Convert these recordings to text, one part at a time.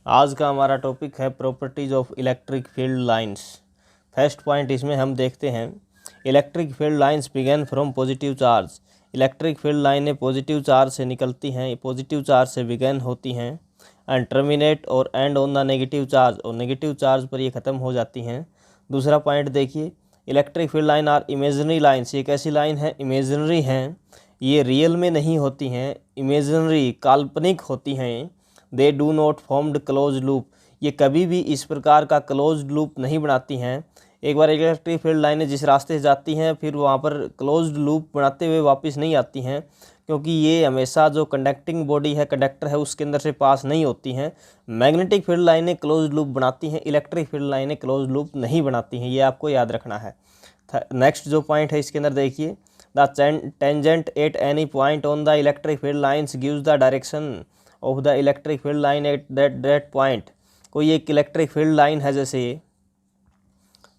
आज का हमारा टॉपिक है properties of electric field lines. First point इसमें हम देखते हैं, electric field lines begin from positive charge. Electric field लाइनें पॉजिटिव चार्ज से निकलती हैं, पॉजिटिव चार्ज से बिगन होती हैं, एंड टर्मिनेट और end on the negative charge, और नेगेटिव चार्ज पर ये ख़त्म हो जाती हैं। दूसरा पॉइंट देखिए, electric field line are imaginary lines. ये कैसी लाइन है? इमेजिनरी हैं, ये रियल में नहीं होती हैं, इमेजिनरी काल्पनिक होती हैं। They do not formed close loop, ये कभी भी इस प्रकार का क्लोज लूप नहीं बनाती हैं। एक बार इलेक्ट्रिक फील्ड लाइनें जिस रास्ते से जाती हैं फिर वहाँ पर क्लोज लूप बनाते हुए वापस नहीं आती हैं, क्योंकि ये हमेशा जो कंडक्टिंग बॉडी है, कंडक्टर है, उसके अंदर से पास नहीं होती हैं। मैग्नेटिक फील्ड लाइनें क्लोज लूप बनाती हैं, इलेक्ट्रिक फील्ड लाइनें क्लोज लूप नहीं बनाती हैं, ये आपको याद रखना है। नेक्स्ट जो पॉइंट है इसके अंदर देखिए, the tangent at any point on the electric field lines gives the direction of the electric field line at that point. कोई एक इलेक्ट्रिक फील्ड लाइन है, जैसे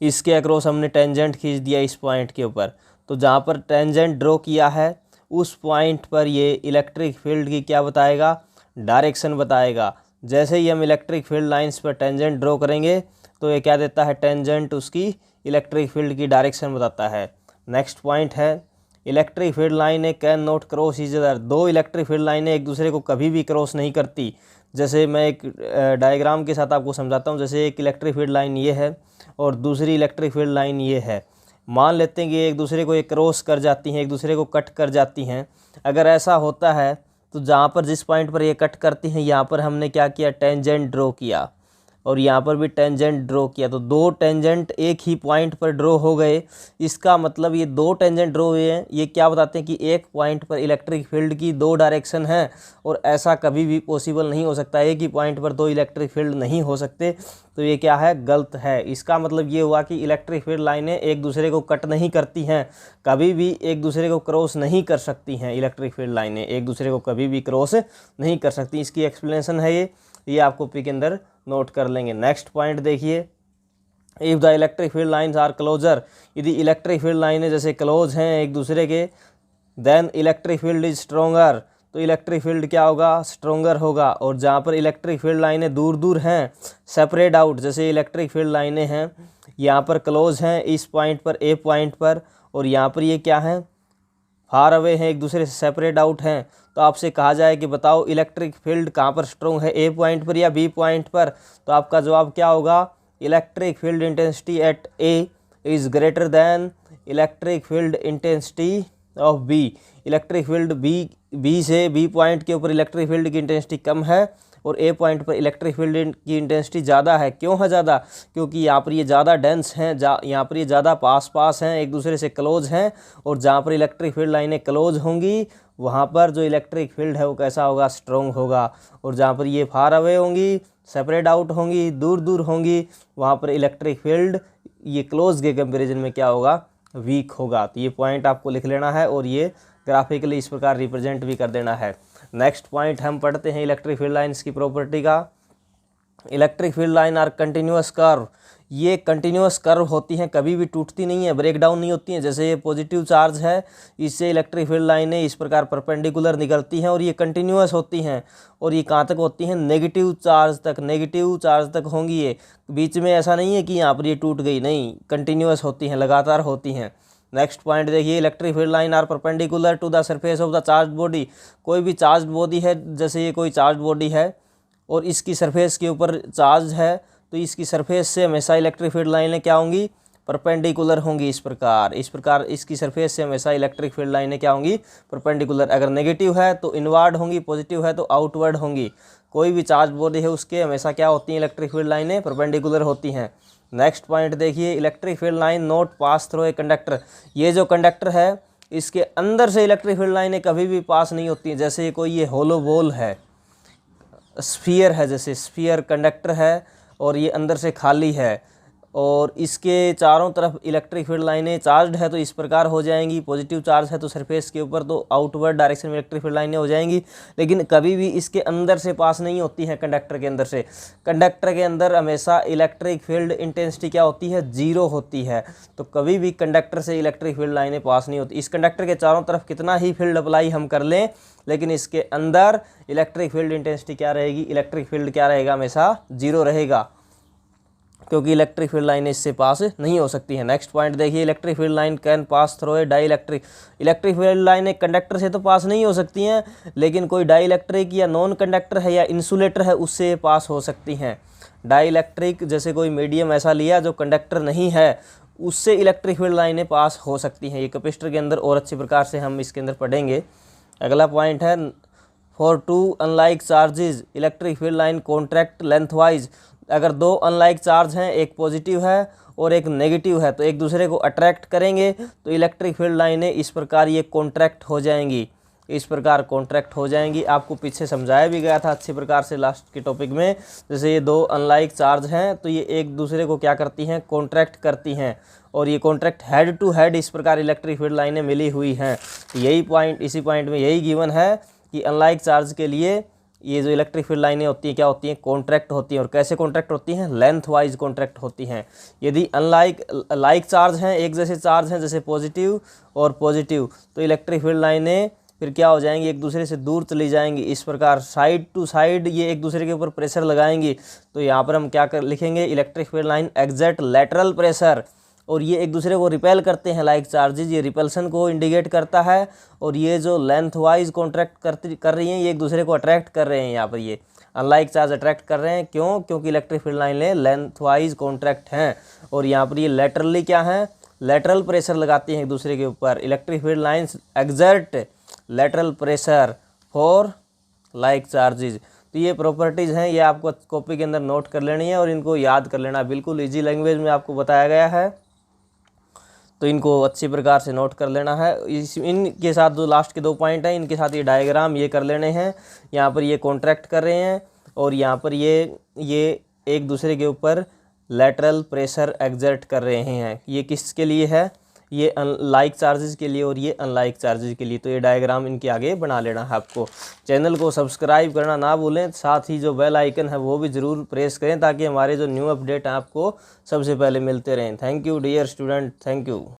इसके अक्रॉस हमने टेंजेंट खींच दिया इस पॉइंट के ऊपर, तो जहाँ पर टेंजेंट ड्रॉ किया है उस पॉइंट पर ये इलेक्ट्रिक फील्ड की क्या बताएगा? डायरेक्शन बताएगा। जैसे ही हम इलेक्ट्रिक फील्ड लाइंस पर टेंजेंट ड्रॉ करेंगे तो ये क्या देता है? टेंजेंट उसकी इलेक्ट्रिक फील्ड की डायरेक्शन बताता है। नेक्स्ट पॉइंट है, इलेक्ट्रिक फील्ड लाइनें can not cross each other. दो इलेक्ट्रिक फील्ड लाइनें एक दूसरे को कभी भी क्रॉस नहीं करती। जैसे मैं एक डायग्राम के साथ आपको समझाता हूँ। जैसे एक इलेक्ट्रिक फील्ड लाइन ये है और दूसरी इलेक्ट्रिक फील्ड लाइन ये है। मान लेते हैं कि एक दूसरे को एक क्रॉस कर जाती हैं, एक दूसरे को कट कर जाती हैं। अगर ऐसा होता है तो जहाँ पर जिस पॉइंट पर ये कट करती हैं यहाँ पर हमने क्या किया? टेंजेंट ड्रॉ किया, और यहाँ पर भी टेंजेंट ड्रॉ किया, तो दो टेंजेंट एक ही पॉइंट पर ड्रॉ हो गए। इसका मतलब ये दो टेंजेंट ड्रॉ हुए हैं, ये क्या बताते हैं कि एक पॉइंट पर इलेक्ट्रिक फील्ड की दो डायरेक्शन है, और ऐसा कभी भी पॉसिबल नहीं हो सकता। एक ही पॉइंट पर दो इलेक्ट्रिक फील्ड नहीं हो सकते, तो ये क्या है? गलत है। इसका मतलब ये हुआ कि इलेक्ट्रिक फील्ड लाइनें एक दूसरे को कट नहीं करती हैं, कभी भी एक दूसरे को क्रॉस नहीं कर सकती हैं। इलेक्ट्रिक फील्ड लाइनें एक दूसरे को कभी भी क्रॉस नहीं कर सकती। इसकी एक्सप्लेनेशन है ये आप कॉपी के अंदर नोट कर लेंगे। नेक्स्ट पॉइंट देखिए, if the electric field lines are closer, यदि इलेक्ट्रिक फील्ड लाइनें जैसे क्लोज हैं एक दूसरे के, then electric field is stronger, तो इलेक्ट्रिक फील्ड क्या होगा? स्ट्रोंगर होगा। और जहाँ पर इलेक्ट्रिक फील्ड लाइनें दूर दूर हैं, सेपरेट आउट, जैसे इलेक्ट्रिक फील्ड लाइनें हैं यहाँ पर क्लोज हैं इस पॉइंट पर, ए पॉइंट पर, और यहाँ पर ये क्या है? फार अवे हैं, एक दूसरे से सेपरेट आउट हैं, तो आपसे कहा जाए कि बताओ इलेक्ट्रिक फील्ड कहाँ पर स्ट्रॉन्ग है, ए पॉइंट पर या बी पॉइंट पर? तो आपका जवाब क्या होगा? Electric field intensity at A is greater than electric field intensity of B. Electric field B से बी पॉइंट के ऊपर इलेक्ट्रिक फील्ड की इंटेंसिटी कम है, और ए पॉइंट पर इलेक्ट्रिक फील्ड की इंटेंसिटी ज़्यादा है। क्यों है ज़्यादा? क्योंकि यहाँ पर ये ज़्यादा डेंस हैं, यहाँ पर ये ज़्यादा पास हैं, एक दूसरे से क्लोज हैं, और जहाँ पर इलेक्ट्रिक फील्ड लाइनें क्लोज होंगी वहाँ पर जो इलेक्ट्रिक फील्ड है वो कैसा होगा? स्ट्रॉन्ग होगा। और जहाँ पर ये फार अवे होंगी, सेपरेट आउट होंगी, दूर दूर होंगी, वहाँ पर इलेक्ट्रिक फील्ड ये क्लोज के कंपेरिजन में क्या होगा? वीक होगा। तो ये पॉइंट आपको लिख लेना है, और ये ग्राफिकली इस प्रकार रिप्रेजेंट भी कर देना है। नेक्स्ट पॉइंट हम पढ़ते हैं इलेक्ट्रिक फील्ड लाइन्स की प्रॉपर्टी का। Electric field line are continuous curve, ये कंटिन्यूअस कर्व होती हैं, कभी भी टूटती नहीं है, ब्रेक डाउन नहीं होती हैं। जैसे ये पॉजिटिव चार्ज है, इससे इलेक्ट्रिक फील्ड लाइनें इस प्रकार परपेंडिकुलर निकलती हैं, और ये कंटिन्यूअस होती हैं। और ये कहाँ तक होती हैं? नेगेटिव चार्ज तक, नेगेटिव चार्ज तक होंगी। ये बीच में ऐसा नहीं है कि यहाँ पर ये टूट गई, नहीं, कंटिन्यूअस होती हैं, लगातार होती हैं। नेक्स्ट पॉइंट देखिए, electric field line are perpendicular to the surface of the charge body. कोई भी चार्ज बॉडी है, जैसे ये कोई चार्ज बॉडी है और इसकी सरफेस के ऊपर चार्ज है, तो इसकी सरफेस से हमेशा इलेक्ट्रिक फील्ड लाइनें क्या होंगी? परपेंडिकुलर होंगी। इस प्रकार इसकी सरफेस से हमेशा इलेक्ट्रिक फील्ड लाइनें क्या होंगी? परपेंडिकुलर। अगर नेगेटिव है तो इनवर्ड होंगी, पॉजिटिव है तो आउटवर्ड होंगी। कोई भी चार्ज बॉडी है उसके हमेशा क्या होती हैं? इलेक्ट्रिक फील्ड लाइनें परपेंडिकुलर होती हैं। नेक्स्ट पॉइंट देखिए, electric field line not pass through a conductor. ये जो कंडक्टर है इसके अंदर से इलेक्ट्रिक फील्ड लाइनें कभी भी पास नहीं होती हैं। जैसे कोई ये होलो बॉल है, स्फीयर है, जैसे स्फीयर कंडक्टर है और ये अंदर से खाली है, और इसके चारों तरफ इलेक्ट्रिक फील्ड लाइनें चार्ज्ड है तो इस प्रकार हो जाएंगी, पॉजिटिव चार्ज है तो सरफेस के ऊपर तो आउटवर्ड डायरेक्शन में इलेक्ट्रिक फील्ड लाइनें हो जाएंगी, लेकिन कभी भी इसके अंदर से पास नहीं होती हैं कंडक्टर के अंदर से। कंडक्टर के अंदर हमेशा इलेक्ट्रिक फील्ड इंटेंसिटी क्या होती है, 0 होती है, तो कभी भी कंडक्टर से इलेक्ट्रिक फील्ड लाइनें पास नहीं होती। इस कंडक्टर के चारों तरफ कितना ही फील्ड अप्लाई हम कर लें, लेकिन इसके अंदर इलेक्ट्रिक फील्ड इंटेंसिटी क्या रहेगी, इलेक्ट्रिक फील्ड क्या रहेगा, हमेशा 0 रहेगा, क्योंकि इलेक्ट्रिक फील्ड लाइन इससे पास नहीं हो सकती है। नेक्स्ट पॉइंट देखिए, electric field line can pass through a dielectric. Electric field line एक कंडक्टर से तो पास नहीं हो सकती हैं, लेकिन कोई डाई इलेक्ट्रिक या नॉन कंडक्टर है या इंसुलेटर है उससे पास हो सकती हैं। डाई इलेक्ट्रिक जैसे कोई मीडियम ऐसा लिया जो कंडक्टर नहीं है, उससे इलेक्ट्रिक फील्ड लाइनें पास हो सकती हैं। ये कैपेसिटर के अंदर और अच्छी प्रकार से हम इसके अंदर पढ़ेंगे। अगला पॉइंट है, for two unlike charges electric field line contract lengthwise. अगर दो अनलाइक चार्ज हैं, एक पॉजिटिव है और एक नेगेटिव है, तो एक दूसरे को अट्रैक्ट करेंगे तो इलेक्ट्रिक फील्ड लाइनें इस प्रकार ये कॉन्ट्रैक्ट हो जाएंगी, इस प्रकार कॉन्ट्रैक्ट हो जाएंगी। आपको पीछे समझाया भी गया था अच्छी प्रकार से लास्ट के टॉपिक में। जैसे ये दो अनलाइक चार्ज हैं तो ये एक दूसरे को क्या करती हैं, कॉन्ट्रैक्ट करती हैं, और ये कॉन्ट्रैक्ट हेड टू हेड इस प्रकार इलेक्ट्रिक फील्ड लाइनें मिली हुई हैं। यही पॉइंट, इसी पॉइंट में यही गिवन है कि अनलाइक चार्ज के लिए ये जो इलेक्ट्रिक फील्ड लाइनें होती हैं क्या होती हैं, कॉन्ट्रैक्ट होती हैं। और कैसे कॉन्ट्रैक्ट होती हैं, लेंथ वाइज कॉन्ट्रैक्ट होती हैं। यदि लाइक चार्ज हैं, एक जैसे चार्ज हैं जैसे पॉजिटिव और पॉजिटिव, तो इलेक्ट्रिक फील्ड लाइनें फिर क्या हो जाएंगी, एक दूसरे से दूर चली जाएंगी। इस प्रकार साइड टू साइड ये एक दूसरे के ऊपर प्रेशर लगाएंगी, तो यहाँ पर हम क्या लिखेंगे, electric field line exert lateral pressure. और ये एक दूसरे को रिपेल करते हैं लाइक चार्जेज, ये रिपल्सन को इंडिकेट करता है। और ये जो लेंथ वाइज कॉन्ट्रैक्ट कर रही हैं, ये एक दूसरे को अट्रैक्ट कर रहे हैं। यहाँ पर ये अनलाइक चार्ज अट्रैक्ट कर रहे हैं, क्यों, क्योंकि इलेक्ट्रिक फील्ड लाइनें लेंथ वाइज कॉन्ट्रैक्ट हैं। और यहाँ पर ये लेटरली क्या है, लेटरल प्रेशर लगाती हैं एक दूसरे के ऊपर। Electric field lines exert lateral pressure for like charges. तो ये प्रॉपर्टीज़ हैं, ये आपको कॉपी के अंदर नोट कर लेनी है और इनको याद कर लेना। बिल्कुल इजी लैंग्वेज में आपको बताया गया है, तो इनको अच्छी प्रकार से नोट कर लेना है। इनके साथ जो लास्ट के 2 पॉइंट हैं, इनके साथ ये डायग्राम ये कर लेने हैं। यहाँ पर ये कॉन्ट्रैक्ट कर रहे हैं और यहाँ पर ये एक दूसरे के ऊपर लेटरल प्रेशर एग्जर्ट कर रहे हैं। ये किसके लिए है, ये अनलाइक चार्जेस के लिए और ये अनलाइक चार्जेस के लिए। तो ये डायग्राम इनके आगे बना लेना है आपको। चैनल को सब्सक्राइब करना ना भूलें, साथ ही जो बेल आइकन है वो भी ज़रूर प्रेस करें, ताकि हमारे जो न्यू अपडेट हैं आपको सबसे पहले मिलते रहें। Thank you dear student, thank you.